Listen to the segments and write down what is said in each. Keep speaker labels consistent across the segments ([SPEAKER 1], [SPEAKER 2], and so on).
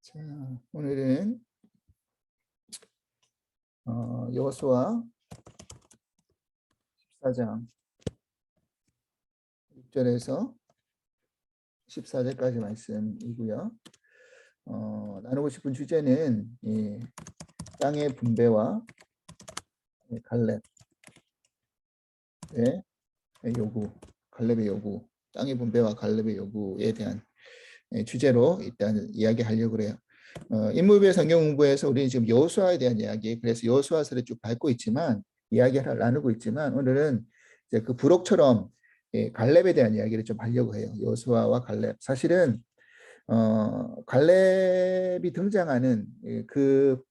[SPEAKER 1] 자, 오늘은 여호수아 14장 6절에서 14절까지 말씀이고요. 나누고 싶은 주제는 이 땅의 분배와 갈렙의 요구, 갈렙의 요구, 땅의 분배와 갈렙의 요구에 대한 주제로 일단 이야기하려고 그래요. 인물별 성경 공부에서 우리는 지금 여호수아에 대한 이야기, 그래서 여호수아서를 쭉 밟고 있지만 이야기를 나누고 있지만 오늘은 이제 그 부록처럼 갈렙에 대한 이야기를 좀 하려고 해요. 여호수아와 갈렙. 사실은 갈렙이 등장하는 그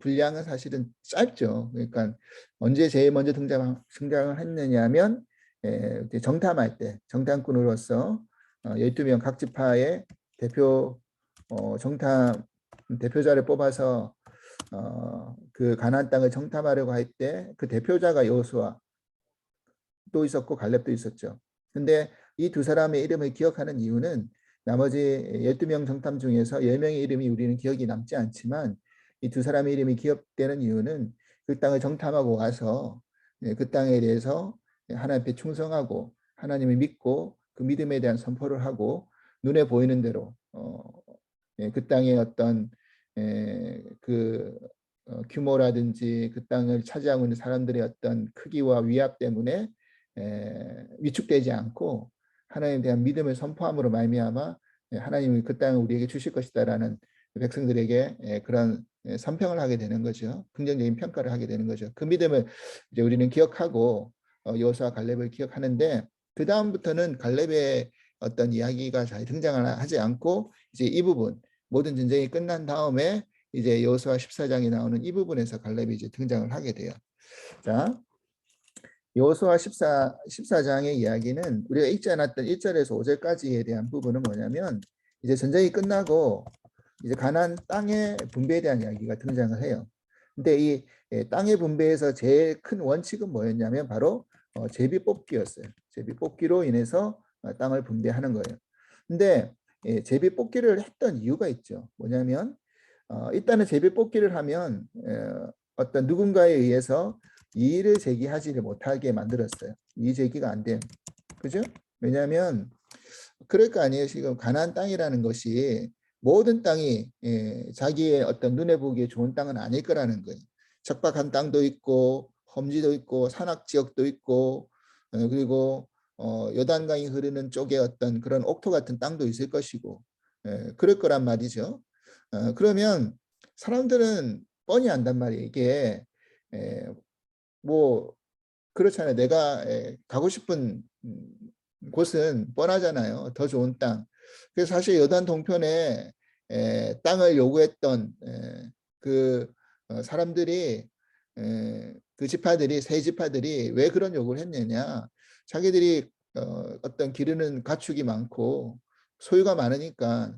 [SPEAKER 1] 분량은 사실은 짧죠. 그러니까 언제 제일 먼저 등장을 했느냐면 정탐할 때 정탐꾼으로서 12명 각 지파의 대표 정탐 대표자를 뽑아서 그 가나안 땅을 정탐하려고 할 때 그 대표자가 여호수아 또 있었고 갈렙도 있었죠. 근데 이 두 사람의 이름을 기억하는 이유는 나머지 12명 정탐 중에서 10명의 이름이 우리는 기억이 남지 않지만 이 두 사람의 이름이 기억되는 이유는 그 땅을 정탐하고 와서 그 땅에 대해서 하나님 앞에 충성하고 하나님을 믿고 그 믿음에 대한 선포를 하고 눈에 보이는 대로 그 땅의 어떤 그 규모라든지 그 땅을 차지하고 있는 사람들의 어떤 크기와 위압 때문에 위축되지 않고 하나님에 대한 믿음을 선포함으로 말미암아 하나님이 그 땅을 우리에게 주실 것이다라는 백성들에게 그런 선평을 하게 되는 거죠. 긍정적인 평가를 하게 되는 거죠. 그 믿음을 이제 우리는 기억하고 여호수아 갈렙을 기억하는데 그 다음부터는 갈렙의 어떤 이야기가 잘 등장을 하지 않고 이제 이 부분 모든 전쟁이 끝난 다음에 이제 여호수아 14장이 나오는 이 부분에서 갈렙이 이제 등장을 하게 돼요. 자, 여호수아 14장의 이야기는 우리가 읽지 않았던 1절에서 5절까지에 대한 부분은 뭐냐면 이제 전쟁이 끝나고 이제 가나안 땅의 분배에 대한 이야기가 등장을 해요. 근데 이 땅의 분배에서 제일 큰 원칙은 뭐였냐면 바로 제비 뽑기였어요. 제비 뽑기로 인해서 땅을 분배하는 거예요. 근데 제비 뽑기를 했던 이유가 있죠. 뭐냐면 일단은 제비 뽑기를 하면 어떤 누군가에 의해서 이의를 제기하지를 못하게 만들었어요. 이의 제기가 안 돼. 그죠? 왜냐하면 그럴 거 아니에요. 지금 가나안 땅이라는 것이 모든 땅이 자기의 어떤 눈에 보기에 좋은 땅은 아닐 거라는 거예요. 척박한 땅도 있고 험지도 있고 산악 지역도 있고 그리고 요단강이 흐르는 쪽에 어떤 그런 옥토 같은 땅도 있을 것이고 그럴 거란 말이죠. 그러면 사람들은 뻔히 안단 말이에요. 이게 뭐 그렇잖아요. 내가 가고 싶은 곳은 뻔하잖아요. 더 좋은 땅. 그래서 사실 여단 동편에 땅을 요구했던 그 사람들이 그 지파들이 세 지파들이 왜 그런 요구를 했느냐. 자기들이 어떤 기르는 가축이 많고 소유가 많으니까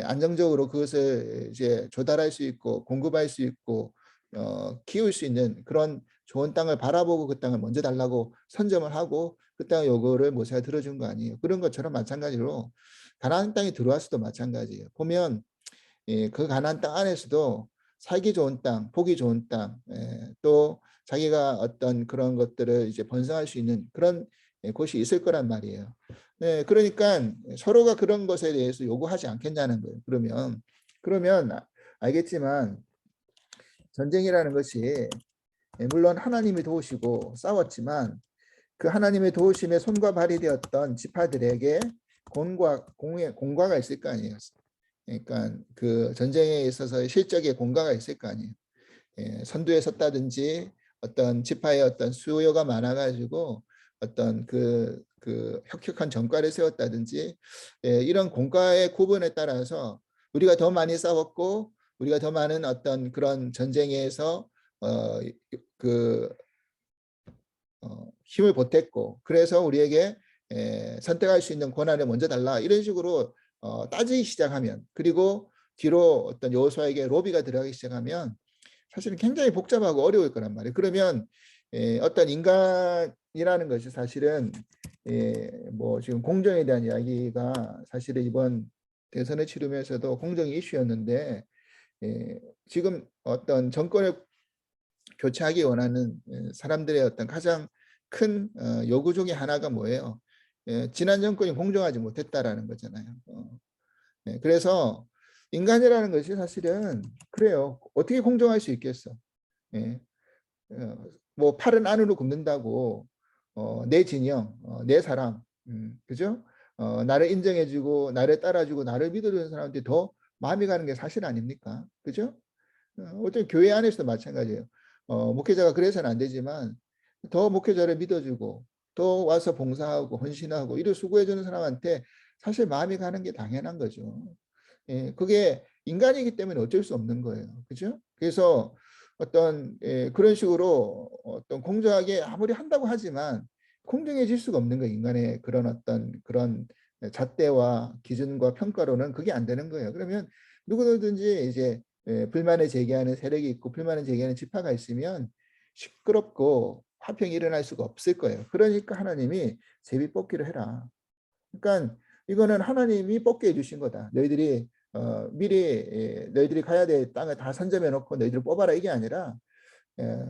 [SPEAKER 1] 안정적으로 그것을 이제 조달할 수 있고 공급할 수 있고 키울 수 있는 그런 좋은 땅을 바라보고 그 땅을 먼저 달라고 선점을 하고 그 땅의 요구를 모세가 들어준 거 아니에요. 그런 것처럼 마찬가지로 가나안 땅에 들어와서도 마찬가지예요. 보면 그 가나안 땅 안에서도 살기 좋은 땅, 보기 좋은 땅, 또 자기가 어떤 그런 것들을 이제 번성할 수 있는 그런 곳이 있을 거란 말이에요. 그러니까 서로가 그런 것에 대해서 요구하지 않겠냐는 거예요. 그러면 알겠지만 전쟁이라는 것이 물론 하나님이 도우시고 싸웠지만 그 하나님의 도우심에 손과 발이 되었던 지파들에게 공과가 있을 거 아니에요. 그러니까 그 전쟁에 있어서 실적의 공과가 있을 거 아니에요. 선두에 섰다든지 어떤 지파의 어떤 수요가 많아가지고 어떤 그 혁혁한 전과를 세웠다든지 이런 공과의 구분에 따라서 우리가 더 많이 싸웠고 우리가 더 많은 어떤 그런 전쟁에서 그 힘을 보탰고 그래서 우리에게 선택할 수 있는 권한을 먼저 달라 이런 식으로 따지기 시작하면 그리고 뒤로 어떤 여호수아에게 로비가 들어가기 시작하면 사실은 굉장히 복잡하고 어려울 거란 말이에요. 그러면 어떤 인간이라는 것이 사실은 뭐 지금 공정에 대한 이야기가 사실은 이번 대선을 치르면서도 공정이 이슈였는데 지금 어떤 정권을 교체하기 원하는 사람들의 어떤 가장 큰 요구 중에 하나가 뭐예요? 지난 정권이 공정하지 못했다라는 거잖아요. 그래서 인간이라는 것이 사실은 그래요. 어떻게 공정할 수 있겠어? 예. 뭐 팔은 안으로 굽는다고 내 진영, 내 사람, 그죠? 나를 인정해주고 나를 따라주고 나를 믿어주는 사람한테 더 마음이 가는 게 사실 아닙니까? 그죠? 어떤 교회 안에서도 마찬가지예요. 목회자가 그래서는 안 되지만 더 목회자를 믿어주고 또 와서 봉사하고 헌신하고 이를 수고해주는 사람한테 사실 마음이 가는 게 당연한 거죠. 예, 그게 인간이기 때문에 어쩔 수 없는 거예요. 그죠? 그래서 어떤 그런 식으로 어떤 공정하게 아무리 한다고 하지만 공정해질 수가 없는 거예요. 인간의 그런 어떤 그런 잣대와 기준과 평가로는 그게 안 되는 거예요. 그러면 누구든지 이제 불만을 제기하는 세력이 있고 불만을 제기하는 지파가 있으면 시끄럽고 화평이 일어날 수가 없을 거예요. 그러니까 하나님이 제비 뽑기를 해라. 그러니까 이거는 하나님이 뽑게 해주신 거다. 너희들이 미리 너희들이 가야 될 땅을 다 선점해 놓고 너희들을 뽑아라 이게 아니라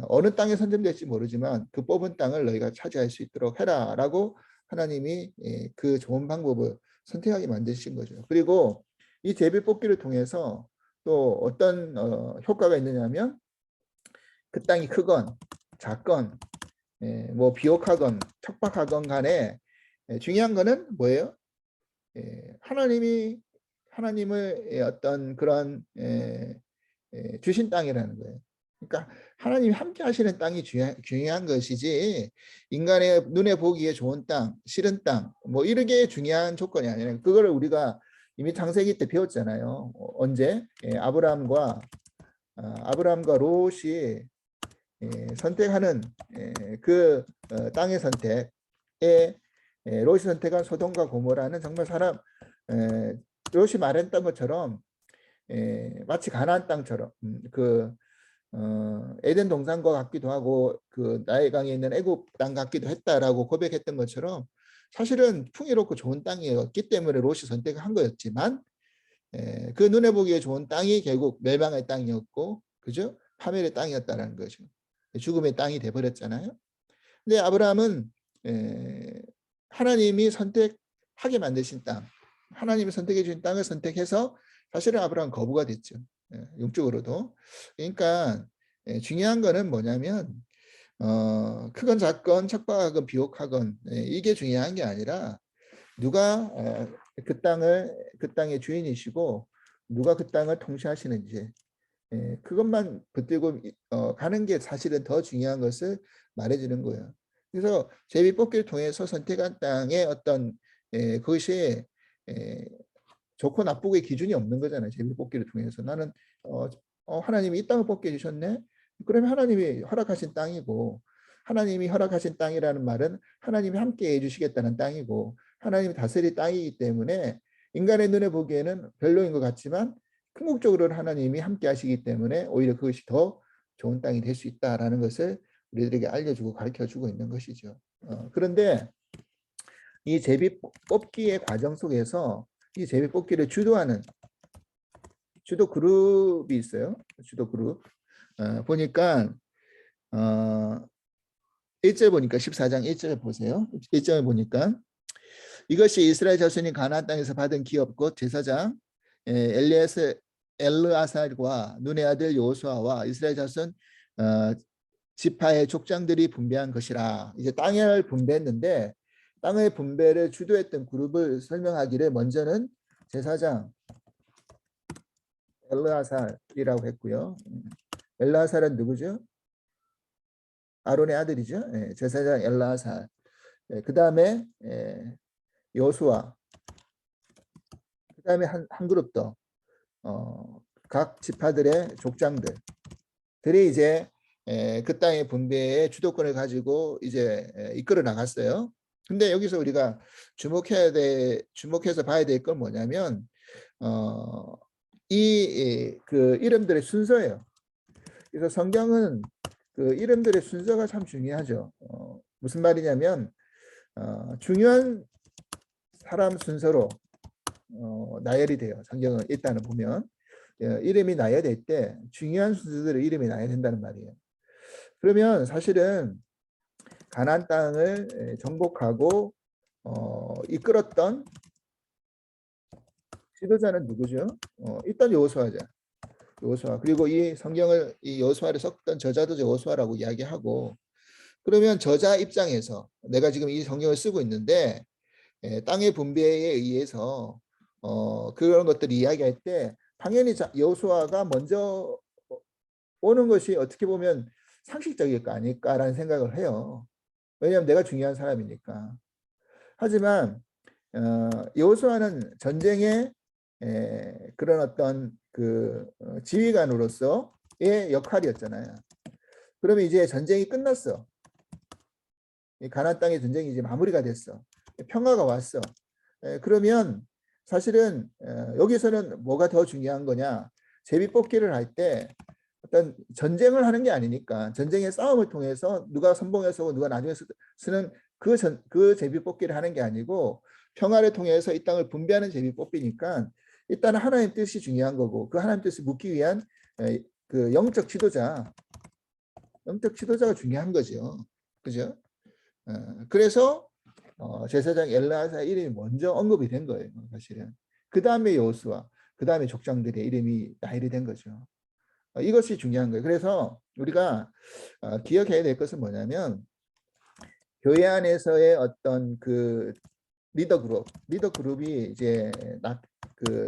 [SPEAKER 1] 어느 땅에 선점될지 모르지만 그 뽑은 땅을 너희가 차지할 수 있도록 해라라고 하나님이 그 좋은 방법을 선택하게 만드신 거죠. 그리고 이 제비 뽑기를 통해서 또 어떤 효과가 있느냐면 그 땅이 크건 작건 뭐 비옥하건 척박하건 간에 중요한 거는 뭐예요? 하나님을 어떤 그런 주신 땅이라는 거예요. 그러니까 하나님이 함께 하시는 땅이 중요한 것이지 인간의 눈에 보기에 좋은 땅, 싫은 땅, 뭐 이런 게 중요한 조건이 아니라 그거를 우리가 이미 창세기 때 배웠잖아요. 언제? 아브라함과 롯이 선택하는 그 땅의 선택에 롯이 선택한 소돔과 고모라는 정말 사람 롯이 말했던 것처럼 마치 가나안 땅처럼 그 에덴 동산과 같기도 하고 그 나일강에 있는 애굽 땅 같기도 했다라고 고백했던 것처럼 사실은 풍요롭고 좋은 땅이었기 때문에 롯이 선택한 거였지만 그 눈에 보기에 좋은 땅이 결국 멸망의 땅이었고 그죠? 파멸의 땅이었다는 거죠. 죽음의 땅이 돼버렸잖아요. 근데 아브라함은 하나님이 선택하게 만드신 땅, 하나님이 선택해 주신 땅을 선택해서 사실은 아브라함 거부가 됐죠. 영적으로도. 그러니까 중요한 거는 뭐냐면 크건 작건 척박하건 비옥하건 이게 중요한 게 아니라 누가 그 땅의 주인이시고 누가 그 땅을 통치하시는지 그것만 붙들고 가는 게 사실은 더 중요한 것을 말해주는 거예요. 그래서 제비 뽑기를 통해서 선택한 땅의 어떤 그것이 좋고 나쁘고의 기준이 없는 거잖아요. 제비 뽑기를 통해서 나는 하나님이 이 땅을 뽑게 해주셨네. 그러면 하나님이 허락하신 땅이고 하나님이 허락하신 땅이라는 말은 하나님이 함께 해주시겠다는 땅이고 하나님이 다스릴 땅이기 때문에 인간의 눈에 보기에는 별로인 것 같지만 궁극적으로는 하나님이 함께 하시기 때문에 오히려 그것이 더 좋은 땅이 될 수 있다라는 것을 우리들에게 알려주고 가르쳐주고 있는 것이죠. 그런데 이 제비 뽑기의 과정 속에서 이 제비 뽑기를 주도하는 주도 그룹이 있어요. 주도 그룹. 보니까 1절 보니까 14장 1절 보세요. 1절 보니까 이것이 이스라엘 자손이 가나안 땅에서 받은 기업곧 제사장 엘르아살과 눈의 아들 요수아와 이스라엘 자손 지파의 족장들이 분배한 것이라. 이제 땅을 분배했는데 땅의 분배를 주도했던 그룹을 설명하기를 먼저는 제사장 엘르아살이라고 했고요. 엘르아살은 누구죠? 아론의 아들이죠. 제사장 엘르아살. 그 다음에 요수아. 그 다음에 한 그룹 더 각 지파들의 족장들이 이제 그 땅의 분배의 주도권을 가지고 이제 이끌어 나갔어요. 근데 여기서 우리가 주목해서 봐야 될 건 뭐냐면 그 이름들의 순서예요. 그래서 성경은 그 이름들의 순서가 참 중요하죠. 무슨 말이냐면 중요한 사람 순서로 나열이 돼요. 성경을 일단은 보면 이름이 나열될 때 중요한 순서대로 이름이 나열된다는 말이에요. 그러면 사실은 가나안 땅을 정복하고 이끌었던 지도자는 누구죠? 일단 여호수아죠. 여호수아. 그리고 이 성경을 이 여호수아를 썼던 저자도 여호수아라고 이야기하고, 그러면 저자 입장에서 내가 지금 이 성경을 쓰고 있는데 땅의 분배에 의해서 그런 것들을 이야기할 때 당연히 여호수아가 먼저 오는 것이 어떻게 보면 상식적일 거 아닐까라는 생각을 해요. 왜냐하면 내가 중요한 사람이니까. 하지만 여호수아는 전쟁의 그런 어떤 그 지휘관으로서의 역할이었잖아요. 그러면 이제 전쟁이 끝났어. 가나안 땅의 전쟁이 이제 마무리가 됐어. 평화가 왔어. 그러면 사실은 여기서는 뭐가 더 중요한 거냐? 제비뽑기를 할 때 어떤 전쟁을 하는 게 아니니까, 전쟁의 싸움을 통해서 누가 선봉에서 누가 나중에 쓰는 그 제비뽑기를 하는 게 아니고 평화를 통해서 이 땅을 분배하는 제비뽑기니까 일단 하나님 뜻이 중요한 거고, 그 하나님 뜻을 묻기 위한 그 영적 지도자가 중요한 거죠. 그죠? 그래서 제사장 엘르아사 이름이 먼저 언급이 된 거예요. 사실은. 그 다음에 여호수아, 그 다음에 족장들의 이름이 나열이 된 거죠. 이것이 중요한 거예요. 그래서 우리가 기억해야 될 것은 뭐냐면, 교회 안에서의 어떤 그 리더 그룹이 이제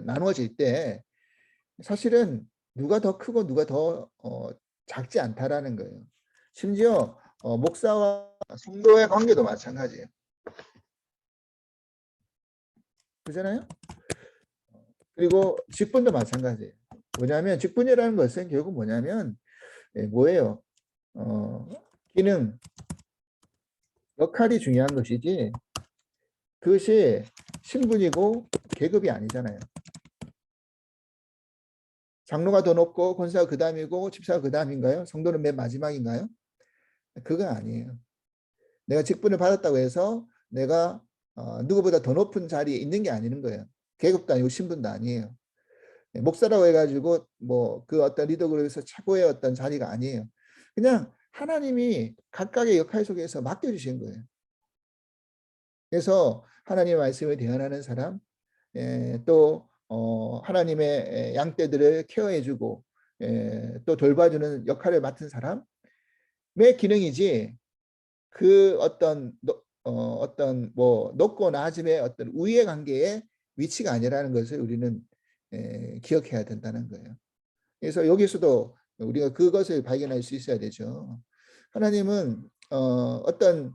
[SPEAKER 1] 나누어질 때 사실은 누가 더 크고 누가 더 작지 않다라는 거예요. 심지어 목사와 성도의 관계도 마찬가지예요. 그잖아요. 그리고 직분도 마찬가지예요. 뭐냐면 직분이라는 것은 결국 뭐냐면 뭐예요? 기능, 역할이 중요한 것이지 그것이 신분이고 계급이 아니잖아요. 장로가 더 높고 권사가 그 다음이고 집사가 그 다음인가요? 성도는 맨 마지막인가요? 그거 아니에요. 내가 직분을 받았다고 해서 내가 누구보다 더 높은 자리에 있는 게 아니는 거예요. 계급도 아니고 신분도 아니에요. 목사라고 해가지고 뭐 그 어떤 리더 그룹에서 최고의 어떤 자리가 아니에요. 그냥 하나님이 각각의 역할 속에서 맡겨주신 거예요. 그래서 하나님의 말씀을 대언하는 사람, 또 하나님의 양떼들을 케어해주고 또 돌봐주는 역할을 맡은 사람의 기능이지, 그 어떤 뭐 높고 낮음의 어떤 우위의 관계의 위치가 아니라는 것을 우리는 기억해야 된다는 거예요. 그래서 여기서도 우리가 그것을 발견할 수 있어야 되죠. 하나님은 어떤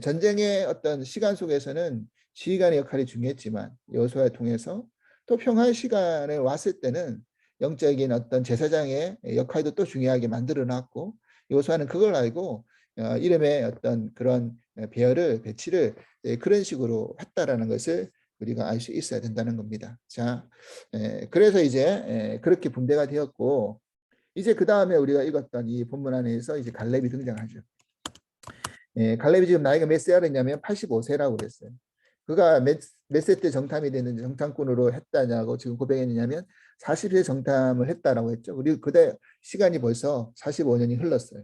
[SPEAKER 1] 전쟁의 어떤 시간 속에서는 지휘관의 역할이 중요했지만 여호수아를 통해서 또 평화의 시간에 왔을 때는 영적인 어떤 제사장의 역할도 또 중요하게 만들어 놨고, 여호수아는 그걸 알고 이름의 어떤 그런 배치를 그런 식으로 했다라는 것을 우리가 알 수 있어야 된다는 겁니다. 자, 그래서 이제 그렇게 분배가 되었고, 이제 그 다음에 우리가 읽었던 이 본문 안에서 이제 갈렙이 등장하죠. 갈렙이 지금 나이가 몇 세였냐면 85세라고 그랬어요. 그가 몇 세 때 정탐이 됐는지, 정탐꾼으로 했다냐고 지금 고백했냐면 40세 정탐을 했다라고 했죠. 우리 그때 시간이 벌써 45년이 흘렀어요.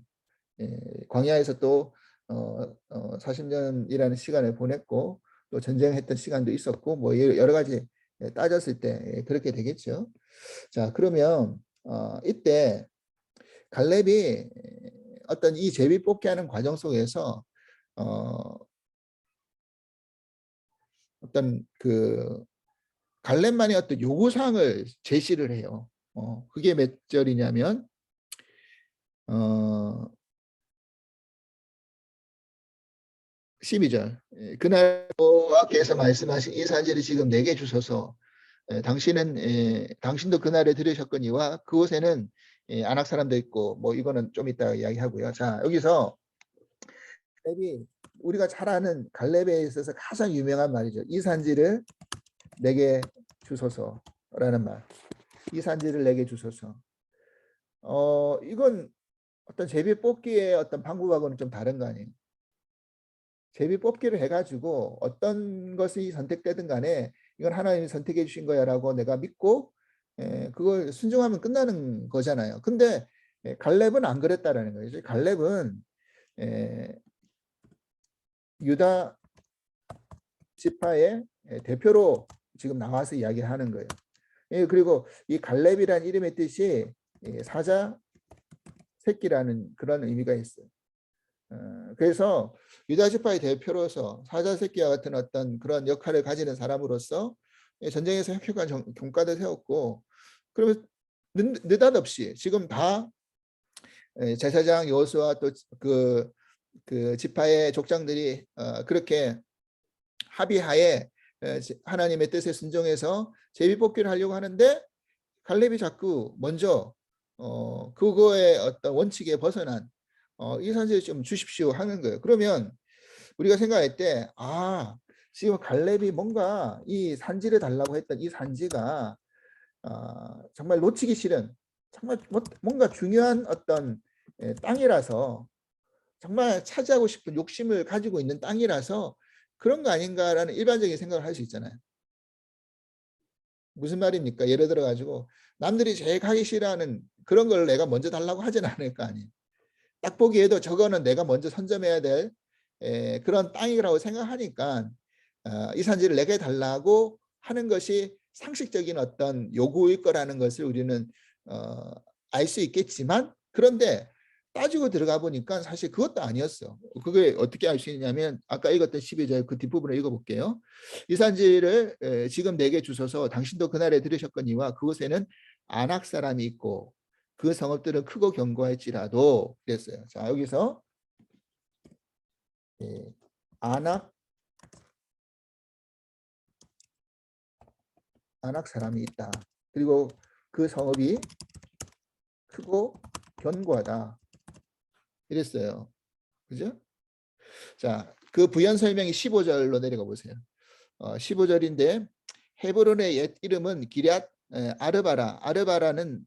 [SPEAKER 1] 광야에서 또 40년이라는 시간을 보냈고, 또 전쟁했던 시간도 있었고, 뭐 여러 가지 따졌을 때 그렇게 되겠죠. 자, 그러면 이때 갈렙이 어떤 이 제비 뽑기 하는 과정 속에서 어떤 그 갈렙만의 어떤 요구사항을 제시를 해요. 그게 몇 절이냐면 12절. 그날 여호와께서 말씀하신 이 산지를 지금 내게 주소서. 당신도 그날에 들으셨거니와 그곳에는 안악 사람도 있고, 뭐 이거는 좀 이따 이야기하고요. 자, 여기서 갈렙이 우리가 잘 아는 갈렙에 있어서 가장 유명한 말이죠. 이 산지를 내게 주소서라는 말. 이 산지를 내게 주소서. 이건 어떤 제비 뽑기의 어떤 방법하고는 좀 다른 거 아니에요. 제비 뽑기를 해가지고 어떤 것이 선택되든 간에 이건 하나님이 선택해 주신 거야라고 내가 믿고 그걸 순종하면 끝나는 거잖아요. 근데 갈렙은 안 그랬다라는 거예요. 갈렙은 유다 지파의 대표로 지금 나와서 이야기하는 거예요. 그리고 이 갈렙이라는 이름의 뜻이 사자 새끼라는 그런 의미가 있어요. 그래서 유다 지파의 대표로서 사자 새끼와 같은 어떤 그런 역할을 가지는 사람으로서 전쟁에서 혁혁한 경과를 세웠고, 그러면 느닷없이 지금 다 제사장 여호수아 또 그 지파의 족장들이 그렇게 합의하에 하나님의 뜻에 순종해서 제비뽑기를 하려고 하는데 갈렙이 자꾸 먼저 그거의 어떤 원칙에 벗어난 이 산지를 좀 주십시오 하는 거예요. 그러면 우리가 생각할 때 지금 갈렙이 뭔가 이 산지를 달라고 했던 이 산지가 정말 놓치기 싫은 정말 뭔가 중요한 어떤 땅이라서 정말 차지하고 싶은 욕심을 가지고 있는 땅이라서 그런 거 아닌가라는 일반적인 생각을 할 수 있잖아요. 무슨 말입니까? 예를 들어 가지고 남들이 제일 가기 싫어하는 그런 걸 내가 먼저 달라고 하진 않을 거 아니에요. 딱 보기에도 저거는 내가 먼저 선점해야 될 그런 땅이라고 생각하니까 이 산지를 내게 달라고 하는 것이 상식적인 어떤 요구일 거라는 것을 우리는 알 수 있겠지만, 그런데 따지고 들어가 보니까 사실 그것도 아니었어. 그게 어떻게 알 수 있냐면 아까 읽었던 12절 그 뒷부분을 읽어볼게요. 이 산지를 지금 내게 주소서 당신도 그날에 들으셨거니와 그곳에는 아낙 사람이 있고 그 성읍들은 크고 견고할지라도 그랬어요. 자, 여기서 아낙 사람이 있다. 그리고 그 성읍이 크고 견고하다. 이랬어요. 그죠? 자, 그 부연 설명이 15절로 내려가 보세요. 15절인데 헤브론의 옛 이름은 기럇 아르바라. 아르바는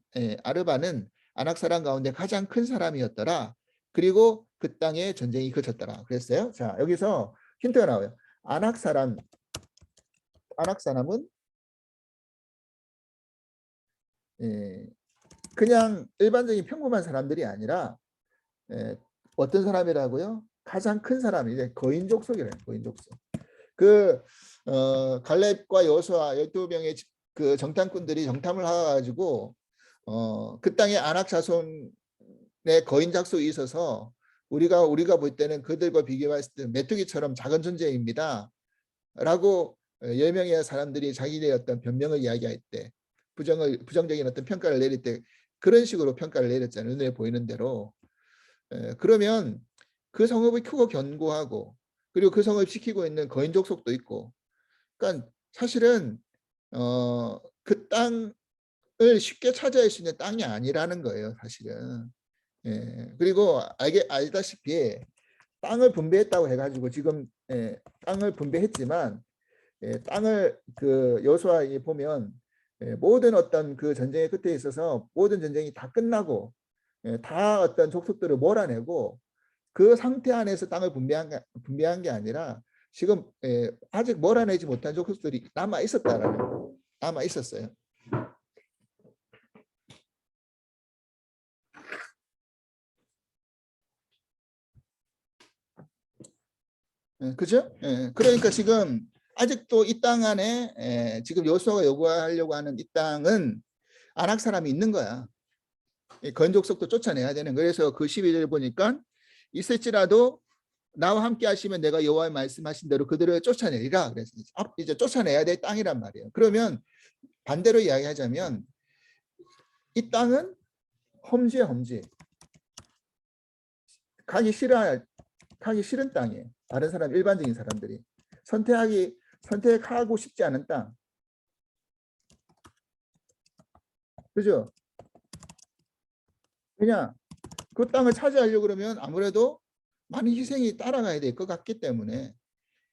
[SPEAKER 1] 아낙 사람 가운데 가장 큰 사람이었더라. 그리고 그 땅에 전쟁이 그쳤더라. 그랬어요. 자, 여기서 힌트가 나와요. 아낙 사람은 그냥 일반적인 평범한 사람들이 아니라 어떤 사람이라고요? 가장 큰 사람이 이제 거인 족속이래요. 거인 족속. 그 갈렙과 여호수아 12명의 그 정탐꾼들이 정탐을 해가지고 그 땅에 아낙 자손의 거인 족속이 있어서 우리가 볼 때는 그들과 비교했을 때 메뚜기처럼 작은 존재입니다. 라고 10명의 사람들이 자기들의 어떤 변명을 이야기할 때 부정적인 어떤 평가를 내릴 때 그런 식으로 평가를 내렸잖아요. 눈에 보이는 대로. 그러면 그 성읍이 크고 견고하고 그리고 그 성읍을 지키고 있는 거인 족속도 있고, 그러니까 사실은 그 땅을 쉽게 차지할 수 있는 땅이 아니라는 거예요, 사실은. 그리고 알다시피 땅을 분배했다고 해가지고 지금 땅을 분배했지만 땅을 그 여호수아에 보면 모든 어떤 그 전쟁의 끝에 있어서 모든 전쟁이 다 끝나고 다 어떤 족속들을 몰아내고 그 상태 안에서 땅을 분배한 게 아니라 지금 아직 몰아내지 못한 족속들이 남아 있었어요. 그죠? 그러니까 지금 아직도 이 땅 안에 지금 여호수아가 요구하려고 하는 이 땅은 아낙 사람이 있는 거야. 건족속도 쫓아내야 되는. 그래서 그 12절 보니까 있을지라도 나와 함께 하시면 내가 여호와의 말씀하신 대로 그들을 쫓아내리라. 그래서 이제 쫓아내야 될 땅이란 말이에요. 그러면 반대로 이야기하자면 이 땅은 험지야, 험지. 가기 싫은 땅이에요. 다른 사람, 일반적인 사람들이 선택하고 싶지 않은 땅. 그죠? 그냥 그 땅을 차지하려고 그러면 아무래도 많은 희생이 따라가야 될 것 같기 때문에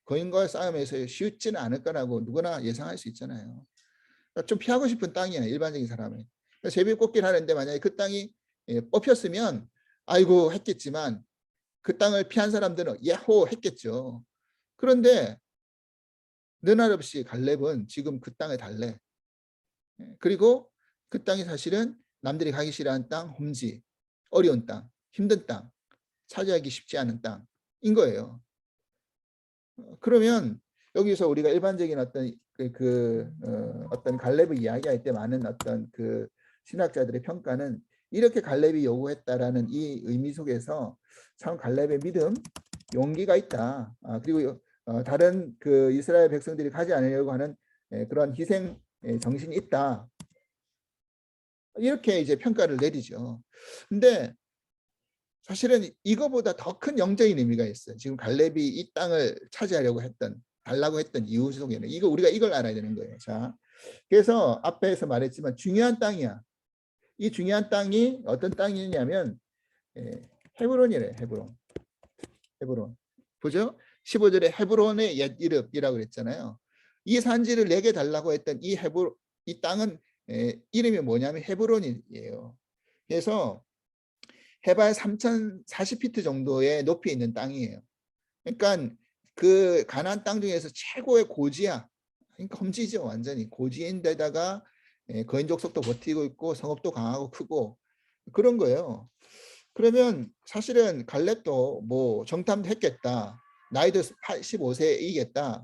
[SPEAKER 1] 거인과의 싸움에서 쉽지는 않을 거라고 누구나 예상할 수 있잖아요. 그러니까 좀 피하고 싶은 땅이에요, 일반적인 사람은. 그러니까 제비뽑기를 하는데 만약에 그 땅이 뽑혔으면 아이고 했겠지만 그 땅을 피한 사람들은 야호 했겠죠. 그런데 느닷없이 갈렙은 지금 그 땅에 달래. 그리고 그 땅이 사실은 남들이 가기 싫어하는 땅, 험지, 어려운 땅, 힘든 땅, 차지하기 쉽지 않은 땅인 거예요. 그러면 여기서 우리가 일반적인 어떤 어떤 갈렙을 이야기할 때 많은 어떤 그 신학자들의 평가는 이렇게 갈렙이 요구했다라는 이 의미 속에서 참 갈렙의 믿음, 용기가 있다. 그리고 다른 그 이스라엘 백성들이 가지 않으려고 하는 그런 희생 정신이 있다. 이렇게 이제 평가를 내리죠. 근데 사실은 이거보다 더 큰 영적인 의미가 있어요. 지금 갈렙이 이 땅을 차지하려고 했던, 달라고 했던 이유 속에는 우리가 이걸 알아야 되는 거예요. 자, 그래서 앞에서 말했지만 중요한 땅이야. 이 중요한 땅이 어떤 땅이냐면 헤브론이래요. 헤브론. 헤브론. 보죠? 15절에 헤브론의 옛 이름이라고 그랬잖아요. 이 산지를 내게 달라고 했던 이 땅은 이름이 뭐냐면 헤브론이에요. 그래서 해발 3,040피트 정도의 높이에 있는 땅이에요. 그러니까 그 가나안 땅 중에서 최고의 고지야. 그러니까 험지죠. 완전히 고지인데다가 거인족 속도 버티고 있고 성읍도 강하고 크고 그런 거예요. 그러면 사실은 갈렙도 뭐 정탐도 했겠다. 나이도 85세에 이겠다.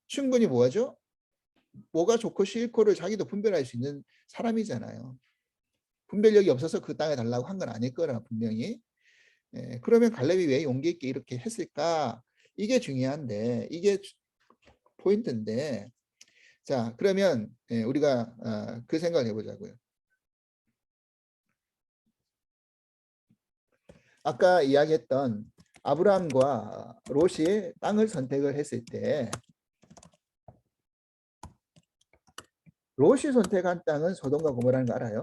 [SPEAKER 1] 충분히 뭐죠? 뭐가 좋고 싫고를 자기도 분별할 수 있는 사람이잖아요. 분별력이 없어서 그 땅에 달라고 한 건 아닐 거라 분명히. 그러면 갈렙이 왜 용기 있게 이렇게 했을까? 이게 중요한데 이게 포인트인데 자 그러면 우리가 그 생각을 해보자고요. 아까 이야기했던 아브라함과 롯이 땅을 선택을 했을 때 롯이 선택한 땅은 소돔과 고모라는 거 알아요?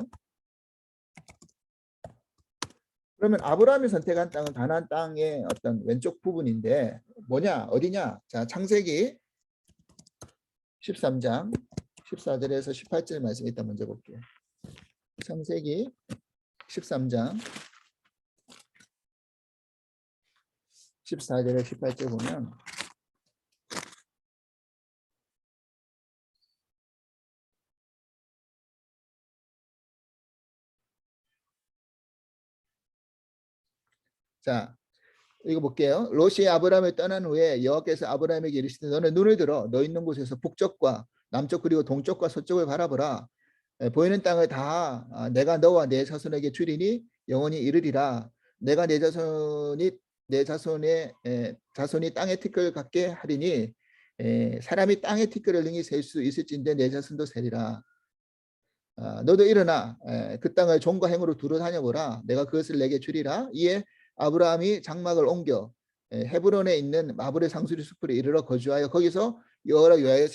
[SPEAKER 1] 그러면 아브라함이 선택한 땅은 가나안 땅의 어떤 왼쪽 부분인데 뭐냐? 어디냐? 자, 창세기 13장 14절에서 18절 말씀 일단 먼저 볼게요. 창세기 13장 14절에 18절 보면 자 이거 볼게요. 롯이 아브라함을 떠난 후에 여호와께서 아브라함에게 이르시되 너는 눈을 들어 너 있는 곳에서 북쪽과 남쪽 그리고 동쪽과 서쪽을 바라보라. 보이는 땅을 다 내가 너와 내 자손에게 주리니 영원히 이르리라. 내가 내 자손이 땅의 티끌을 갖게 하리니 사람이 땅의 티끌을 능히 셀 수 있을진데 내 자손도 세리라. 너도 일어나 그 땅을 종과 행으로 두루 다녀보라. 내가 그것을 내게 주리라. 이에 아브라함이 장막을 옮겨 헤브론에 있는 마블의 상수리 숲으로 이르러 거주하여 거기서 여호와를 위하여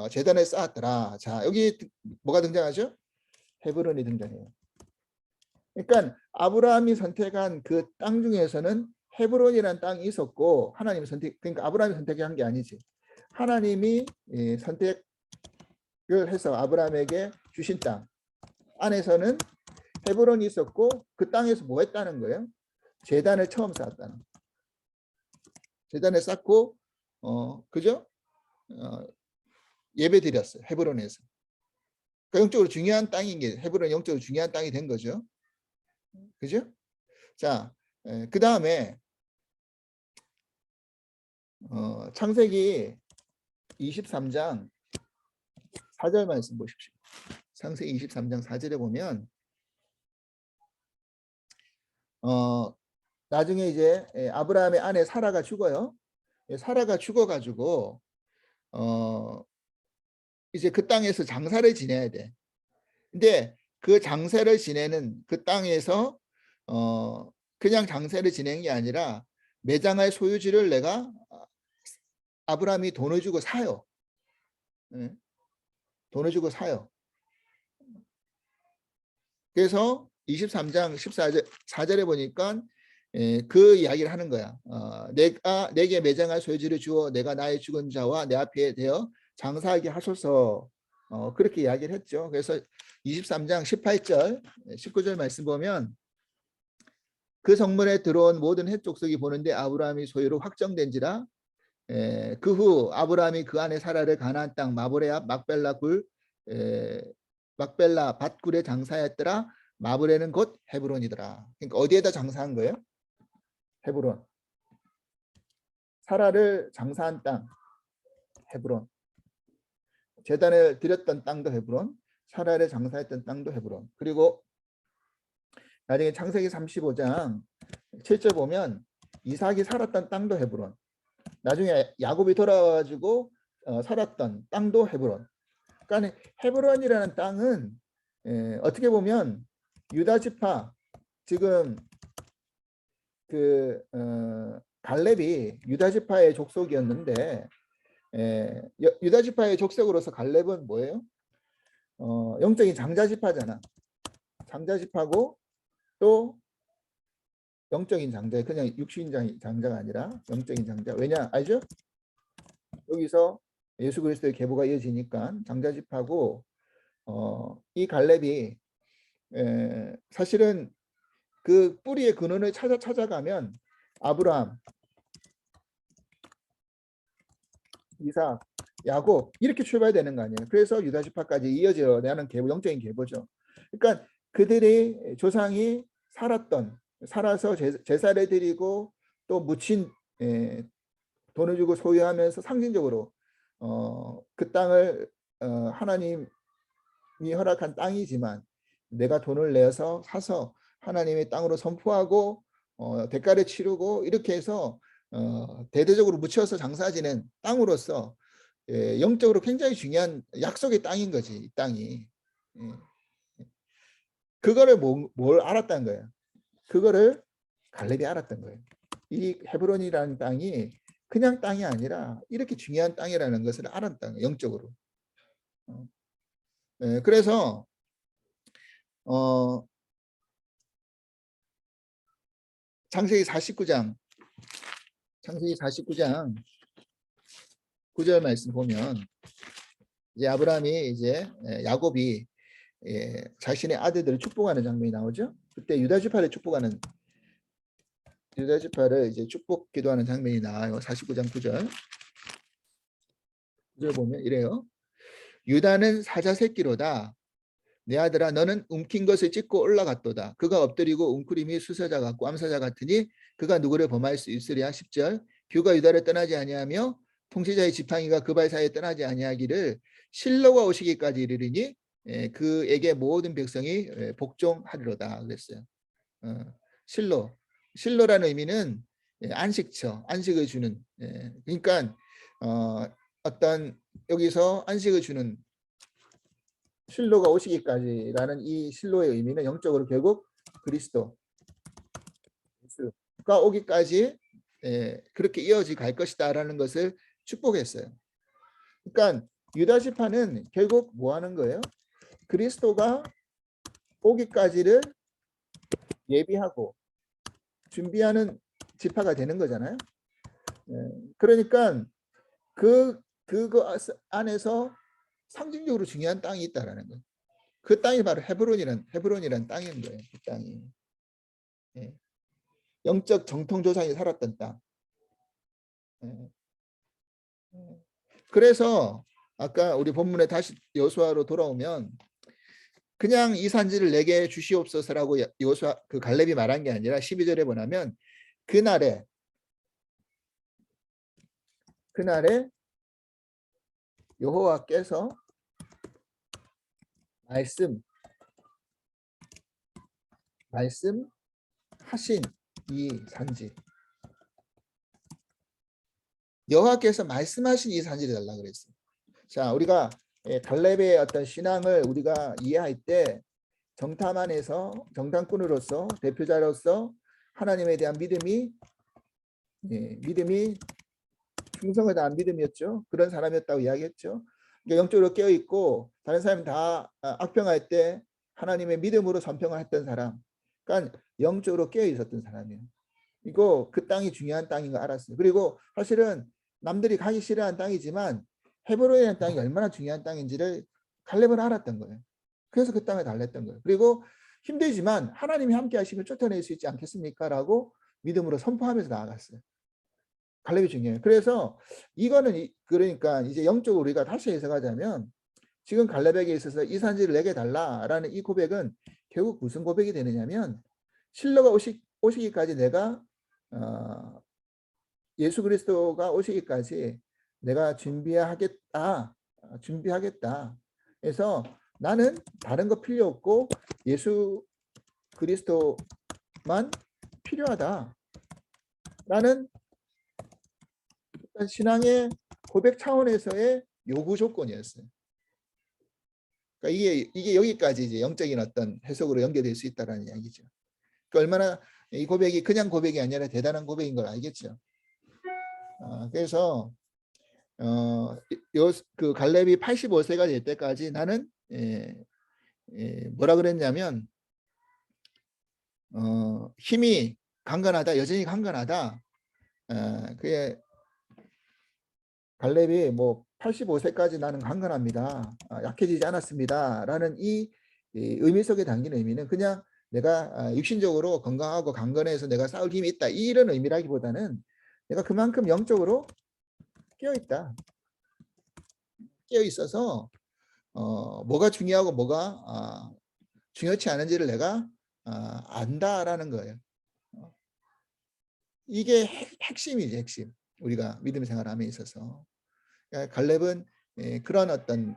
[SPEAKER 1] 제단을 쌓았더라. 자 여기 뭐가 등장하죠? 헤브론이 등장해요. 그러니까 아브라함이 선택한 그 땅 중에서는 헤브론이라는 땅이 있었고 하나님이 그러니까 아브라함이 선택한 게 아니지. 하나님이 선택을 해서 아브라함에게 주신 땅 안에서는 헤브론이 있었고 그 땅에서 뭐 했다는 거예요? 제단을 처음 쌓았다는 거예요. 제단을 쌓고 그죠? 예배 드렸어요. 헤브론에서. 그러니까 영적으로 중요한 땅인 게 헤브론 영적으로 중요한 땅이 된 거죠. 그죠? 자, 그 다음에 창세기 23장 4절 말씀 보십시오. 창세기 23장 4절에 보면 나중에 이제 아브라함의 아내 사라가 죽어요. 사라가 죽어가지고 이제 그 땅에서 장사를 지내야 돼. 근데 그 장사를 지내는 그 땅에서 그냥 장사를 지내는 게 아니라 매장할 소유지를 내가 아브라함이 돈을 주고 사요. 돈을 주고 사요. 그래서 23장 14절에 보니까 그 이야기를 하는 거야. 내게 매장할 소유지를 주어 내가 나의 죽은 자와 내 앞에 대어 장사하게 하소서. 그렇게 이야기를 했죠. 그래서 23장 18절 19절 말씀 보면 그 성문에 들어온 모든 헷족속이 보는데 아브라함이 소유로 확정된지라 그 후 아브라함이 그 안에 사라를 가나안 땅 마브레 앞 막벨라 밭굴에 장사했더라. 마브레는 곧 헤브론이더라. 그러니까 어디에다 장사한 거예요? 헤브론. 사라를 장사한 땅 헤브론. 제단을 드렸던 땅도 헤브론, 사라를 장사했던 땅도 헤브론. 그리고 나중에 창세기 35장 7절 보면 이삭이 살았던 땅도 헤브론. 나중에 야곱이 돌아와가지고 살았던 땅도 헤브론. 그러니까 헤브론이라는 땅은 어떻게 보면 유다 지파, 지금 그 갈렙이 유다 지파의 족속이었는데 유다 지파의 족속으로서 갈렙은 뭐예요? 영적인 장자 지파잖아. 장자 지파고 또 영적인 장자, 그냥 육신 장자가 아니라 영적인 장자. 왜냐 알죠? 여기서 예수 그리스도의 계보가 이어지니까 장자 지파고 이 갈렙이 사실은 그 뿌리의 근원을 찾아가면 아브라함, 이삭, 야곱 이렇게 출발되는 거 아니에요. 그래서 유다 지파까지 이어져 나는 계보, 영적인 계보죠. 그러니까 그들의 조상이 살아서 제사를 드리고 또 묻힌 돈을 주고 소유하면서 상징적으로 그 땅을 하나님이 허락한 땅이지만 내가 돈을 내서 사서 하나님의 땅으로 선포하고 대가를 치르고 이렇게 해서 대대적으로 묻혀서 장사지는 땅으로서 영적으로 굉장히 중요한 약속의 땅인 거지. 이 땅이. 그거를 뭘 알았다는 거예요. 그거를 갈렙이 알았던 거예요. 이 헤브론이라는 땅이 그냥 땅이 아니라 이렇게 중요한 땅이라는 것을 알았다는 거예요. 영적으로. 그래서 창세기 49장 9절 말씀 보면 이제 아브라함이 이제 야곱이 자신의 아들들을 축복하는 장면이 나오죠. 그때 유다 지파를 이제 축복 기도하는 장면이 나와요. 49장 9절. 9절 보면 이래요. 유다는 사자 새끼로다. 내 아들아 너는 움킨 것을 찢고 올라갔도다. 그가 엎드리고 웅크림이 수사자 같고 암사자 같으니 그가 누구를 범할 수 있으랴. 10절. 규가 유다를 떠나지 아니하며 통치자의 지팡이가 그 발 사이에 떠나지 아니하기를 실로가 오시기까지 이르리니 그에게 모든 백성이 복종하리로다 그랬어요. 실로라는 의미는 안식처, 안식을 주는. 그러니까 어떤 여기서 안식을 주는 실로가 오시기까지라는 이 실로의 의미는 영적으로 결국 그리스도가 오기까지 그렇게 이어지 갈 것이다라는 것을 축복했어요. 그러니까 유다 지파는 결국 뭐 하는 거예요? 그리스도가 오기까지를 예비하고 준비하는 지파가 되는 거잖아요. 그러니까 그거 안에서 상징적으로 중요한 땅이 있다라는 거예요. 그 땅이 바로 헤브론이란 땅인 거예요. 그 땅이 영적 정통 조상이 살았던 땅. 그래서 아까 우리 본문에 다시 여호수아로 돌아오면 그냥 이 산지를 내게 주시옵소서라고 여호수아 그 갈렙이 말한 게 아니라 12절에 보면 그날에 여호와께서 말씀하신 이 산지, 여호와께서 말씀하신 이 산지를 달라 그랬어요. 자, 우리가 갈렙의 어떤 신앙을 우리가 이해할 때 정탐꾼으로서 대표자로서 하나님에 대한 믿음이 충성을 다한 믿음이었죠. 그런 사람이었다고 이야기했죠. 그러니까 영적으로 깨어 있고 다른 사람이 다 악평할 때 하나님의 믿음으로 선평을 했던 사람. 그러니까 영적으로 깨어 있었던 사람이에요. 이거 그 땅이 중요한 땅인 거 알았어요. 그리고 사실은 남들이 가기 싫어하는 땅이지만 헤브론이라는 땅이 얼마나 중요한 땅인지를 갈렙은 알았던 거예요. 그래서 그 땅을 달랬던 거예요. 그리고 힘들지만 하나님이 함께 하시면 쫓아낼 수 있지 않겠습니까? 라고 믿음으로 선포하면서 나아갔어요. 갈렙이 중요해요. 그래서 이거는 그러니까 이제 영적으로 우리가 다시 해석하자면 지금 갈렙에게 있어서 이 산지를 내게 달라라는 이 고백은 결국 무슨 고백이 되느냐면 실로가 오시기까지 내가 예수 그리스도가 오시기까지 내가 준비하겠다. 그래서 나는 다른 거 필요 없고 예수 그리스도만 필요하다. 라는 신앙의 고백 차원에서의 요구 조건이었어요. 그러니까 이게 여기까지 이제 영적인 어떤 해석으로 연결될 수 있다라는 이야기죠. 그러니까 얼마나 이 고백이 그냥 고백이 아니라 대단한 고백인 걸 알겠죠. 그래서 그 갈렙이 85세가 될 때까지 나는 뭐라 그랬냐면 힘이 강건하다, 여전히 강건하다. 그게 갈렙이 뭐 85세까지 나는 강건합니다. 약해지지 않았습니다. 라는 이 의미 속에 담긴 의미는 그냥 내가 육신적으로 건강하고 강건해서 내가 싸울 힘이 있다. 이런 의미라기보다는 내가 그만큼 영적으로 깨어있다. 깨어있어서 뭐가 중요하고 뭐가 중요치 않은지를 내가 안다라는 거예요. 이게 핵심이지, 핵심. 우리가 믿음 생활함에 있어서. 그러니까 갈렙은 그런 어떤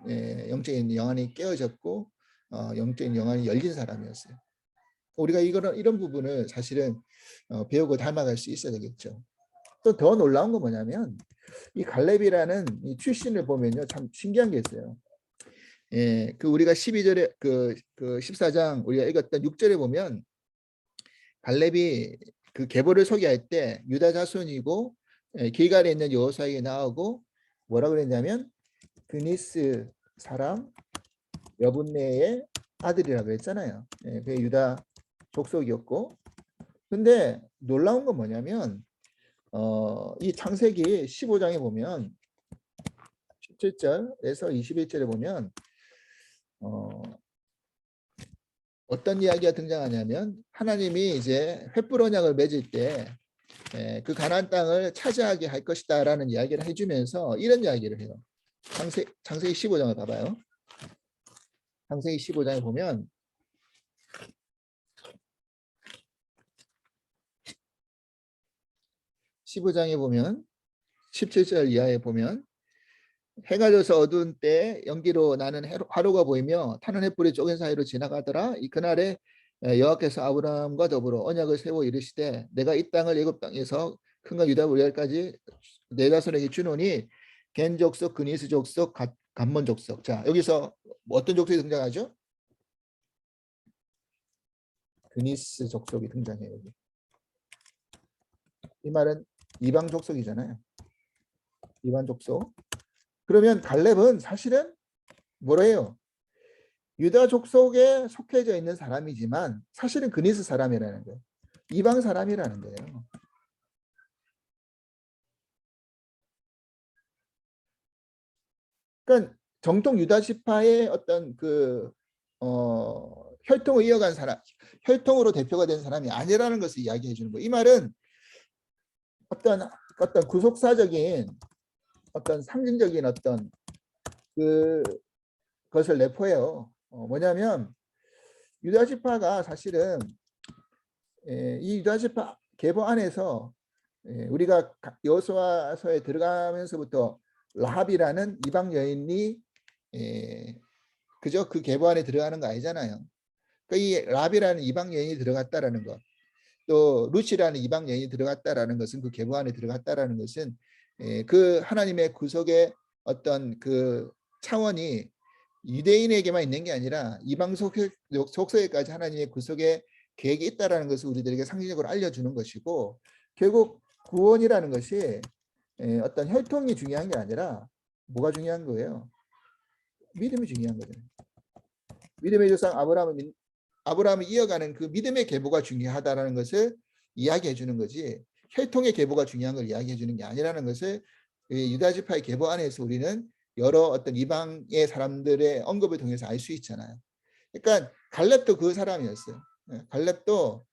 [SPEAKER 1] 영적인 영안이 깨어졌고 영적인 영안이 열린 사람이었어요. 우리가 이런 부분을 사실은 배우고 닮아갈 수 있어야 되겠죠. 또 더 놀라운 건 뭐냐면 이 갈렙이라는 이 출신을 보면요, 참 신기한 게 있어요. 그 우리가 12절에 그 14장 우리가 읽었던 6절에 보면 갈렙이 그 계보를 소개할 때 유다 자손이고 길갈에 있는 여호수아에게 나오고 뭐라 그랬냐면 그니스 사람 여분네의 아들이라고 했잖아요. 그 유다 족속이었고, 근데 놀라운 건 뭐냐면 이 창세기 15장에 보면 17절에서 21절에 보면 어떤 이야기가 등장하냐면 하나님이 이제 횃불 언약을 맺을 때 그 가나안 땅을 차지하게 할 것이다라는 이야기를 해주면서 이런 이야기를 해요. 창세기 15장을 봐봐요. 창세기 15장에 보면 15장에 보면 17절 이하에 보면 해가 져서 어두운 때 연기로 나는 화로가 보이며 타는 횃불이 쪼갠 사이로 지나가더라. 그날에 여호와께서 아브라함과 더불어 언약을 세워 이르시되 내가 이 땅을 애굽 땅에서 큰과 유다 우리알까지 네 자손에게 주노니 겐 족속, 그니스 족속, 감몬 족속. 자, 여기서 어떤 족속이 등장하죠? 그니스 족속이 등장해요. 여기. 이 말은 이방 족속이잖아요. 이방 족속. 그러면 갈렙은 사실은 뭐래요? 유다 족속에 속해져 있는 사람이지만 사실은 그니스 사람이라는 거예요. 이방 사람이라는 거예요. 그러니까 정통 유다 지파의 어떤 그 혈통을 이어간 사람, 혈통으로 대표가 된 사람이 아니라는 것을 이야기해 주는 거예요. 이 말은 어떤 구속사적인 어떤 상징적인 어떤 그 것을 내포해요. 뭐냐면 유다 지파가 사실은 이 유다 지파 계보 안에서 우리가 여호수아서에 들어가면서부터 라합이라는 이방 여인이 그저 그 계보 안에 들어가는 거 아니잖아요. 그러니까 이 라합이라는 이방 여인이 들어갔다라는 것, 또 루시라는 이방 여인이 들어갔다라는 것은 그 계보 안에 들어갔다라는 것은 그 하나님의 구속의 어떤 그 차원이 유대인에게만 있는 게 아니라 이방 속세까지 하나님의 구속의 계획이 있다라는 것을 우리들에게 상징적으로 알려주는 것이고, 결국 구원이라는 것이 어떤 혈통이 중요한 게 아니라 뭐가 중요한 거예요? 믿음이 중요한 거죠. 믿음의 조상 아브라함을 이어가는 그 믿음의 계보가 중요하다는 것을 이야기해 주는 거지, 혈통의 계보가 중요한 걸 이야기해 주는 게 아니라는 것을 유다 지파의 계보 안에서 우리는 여러 어떤 이방의 사람들의 언급을 통해서 알 수 있잖아요. 그러니까 갈렙도 그 사람이었어요. 갈렙도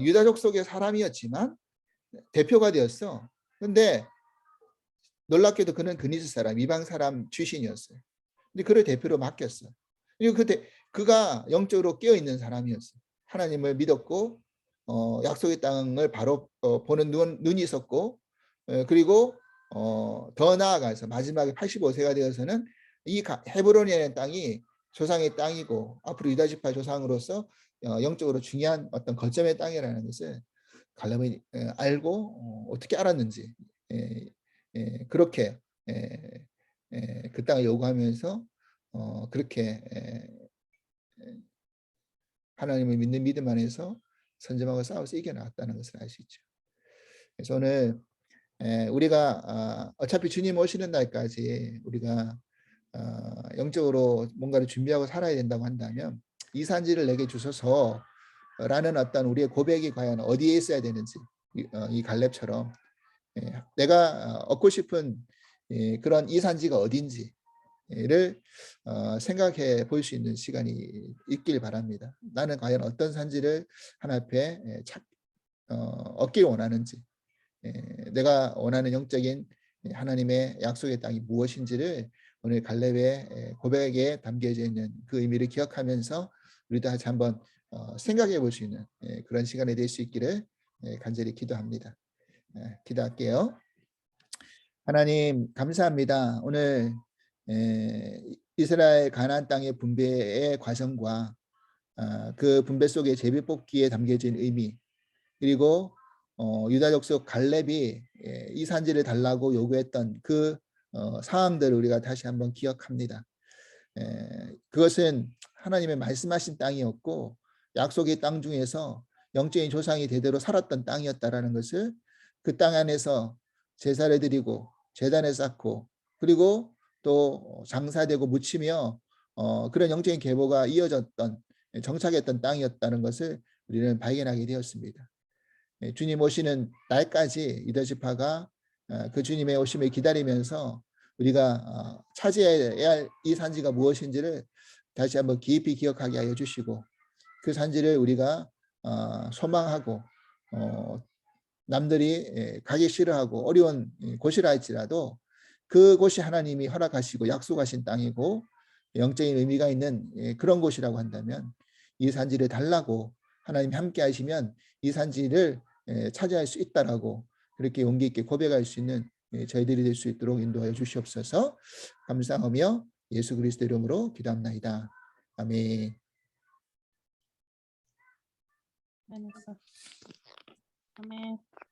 [SPEAKER 1] 유다족 속의 사람이었지만 대표가 되었어. 근데 놀랍게도 그는 그니스 사람, 이방 사람 출신이었어요. 근데 그를 대표로 맡겼어. 그리고 그가 영적으로 깨어 있는 사람이었어. 하나님을 믿었고 약속의 땅을 바로 보는 눈이 있었고 그리고 더 나아가서 마지막에 85세가 되어서는 이 헤브론이라는 땅이 조상의 땅이고 앞으로 유다 지파 조상으로서 영적으로 중요한 어떤 거점의 땅이라는 것을 갈렙이 알고 어떻게 알았는지 그렇게 그 땅을 요구하면서 그렇게 하나님을 믿는 믿음 안에서 선점하고 싸워서 이겨나갔다는 것을 알 수 있죠. 그래서 오늘 우리가 어차피 주님 오시는 날까지 우리가 영적으로 뭔가를 준비하고 살아야 된다고 한다면 이 산지를 내게 주소서 라는 어떤 우리의 고백이 과연 어디에 있어야 되는지 이 갈렙처럼 내가 얻고 싶은 그런 이 산지가 어딘지를 생각해 볼 수 있는 시간이 있길 바랍니다. 나는 과연 어떤 산지를 하나 앞에 얻길 원하는지 내가 원하는 영적인 하나님의 약속의 땅이 무엇인지를 오늘 갈렙의 고백에 담겨져 있는 그 의미를 기억하면서 우리도 다시 한번 생각해 볼 수 있는 그런 시간이 될 수 있기를 간절히 기도합니다. 기도할게요. 하나님 감사합니다. 오늘 이스라엘 가나안 땅의 분배의 과정과 그 분배 속에 제비 뽑기에 담겨진 의미 그리고 유다 족속 갈렙이 이 산지를 달라고 요구했던 그 상황들을 우리가 다시 한번 기억합니다. 그것은 하나님의 말씀하신 땅이었고 약속의 땅 중에서 영적인 조상이 대대로 살았던 땅이었다라는 것을 그 땅 안에서 제사를 드리고 제단을 쌓고 그리고 또 장사되고 묻히며 그런 영적인 계보가 이어졌던 정착했던 땅이었다는 것을 우리는 발견하게 되었습니다. 주님 오시는 날까지 유다 지파가 그 주님의 오심을 기다리면서 우리가 차지해야 할 이 산지가 무엇인지를 다시 한번 깊이 기억하게 하여 주시고 그 산지를 우리가 소망하고 남들이 가기 싫어하고 어려운 곳이라 할지라도 그곳이 하나님이 허락하시고 약속하신 땅이고 영적인 의미가 있는 그런 곳이라고 한다면 이 산지를 달라고 하나님이 함께 하시면 이 산지를 차지할 수 있다라고 그렇게 용기 있게 고백할 수 있는 저희들이 될 수 있도록 인도하여 주시옵소서. 감사하며 예수 그리스도 이름으로 기도합나이다. 아멘.
[SPEAKER 2] 아멘.